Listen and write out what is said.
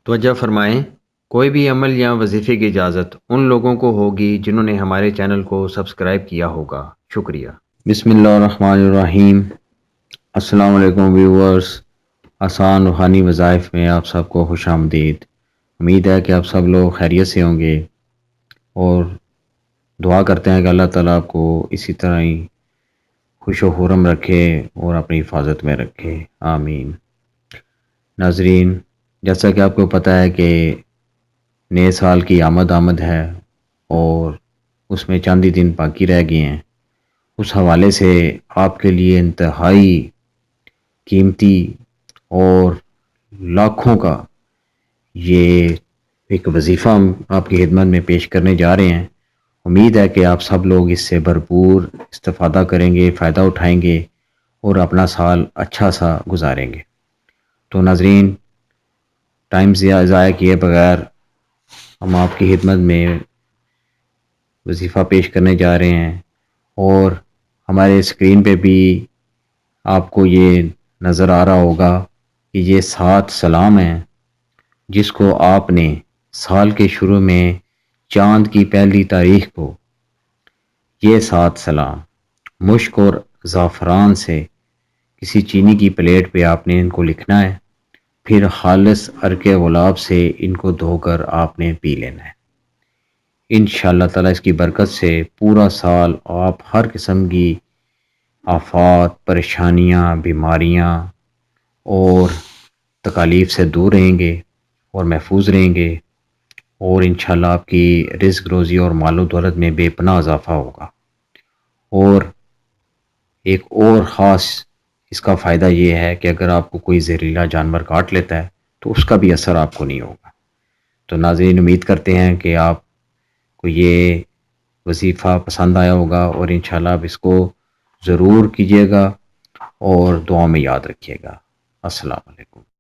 توجہ فرمائیں، کوئی بھی عمل یا وظیفے کی اجازت ان لوگوں کو ہوگی جنہوں نے ہمارے چینل کو سبسکرائب کیا ہوگا۔ شکریہ۔ بسم اللہ الرحمن الرحیم۔ السلام علیکم ویورز، آسان روحانی وظائف میں آپ سب کو خوش آمدید۔ امید ہے کہ آپ سب لوگ خیریت سے ہوں گے اور دعا کرتے ہیں کہ اللہ تعالیٰ آپ کو اسی طرح ہی خوش و خرم رکھے اور اپنی حفاظت میں رکھے، آمین۔ ناظرین، جیسا کہ آپ کو پتہ ہے کہ نئے سال کی آمد ہے اور اس میں چند ہی دن باقی رہ گئے ہیں۔ اس حوالے سے آپ کے لیے انتہائی قیمتی اور لاکھوں کا یہ ایک وظیفہ ہم آپ کی خدمت میں پیش کرنے جا رہے ہیں۔ امید ہے کہ آپ سب لوگ اس سے بھرپور استفادہ کریں گے، فائدہ اٹھائیں گے اور اپنا سال اچھا سا گزاریں گے۔ تو ناظرین، ٹائم ضائع کیے بغیر ہم آپ کی خدمت میں وظیفہ پیش کرنے جا رہے ہیں، اور ہمارے اسکرین پہ بھی آپ کو یہ نظر آ رہا ہوگا کہ یہ 7 سلام ہیں جس کو آپ نے سال کے شروع میں چاند کی پہلی تاریخ کو یہ 7 سلام مشک اور زعفران سے کسی چینی کی پلیٹ پہ آپ نے ان کو لکھنا ہے، پھر خالص عرق گلاب سے ان کو دھو کر آپ نے پی لینا ہے۔ انشاءاللہ تعالیٰ اس کی برکت سے پورا سال آپ ہر قسم کی آفات، پریشانیاں، بیماریاں اور تکالیف سے دور رہیں گے اور محفوظ رہیں گے، اور انشاءاللہ آپ کی رزق روزی اور مال و دولت میں بے پناہ اضافہ ہوگا۔ اور ایک اور خاص اس کا فائدہ یہ ہے کہ اگر آپ کو کوئی زہریلا جانور کاٹ لیتا ہے تو اس کا بھی اثر آپ کو نہیں ہوگا۔ تو ناظرین، امید کرتے ہیں کہ آپ کو یہ وظیفہ پسند آیا ہوگا، اور انشاءاللہ آپ اس کو ضرور کیجیے گا اور دعاؤں میں یاد رکھیے گا۔ السلام علیکم۔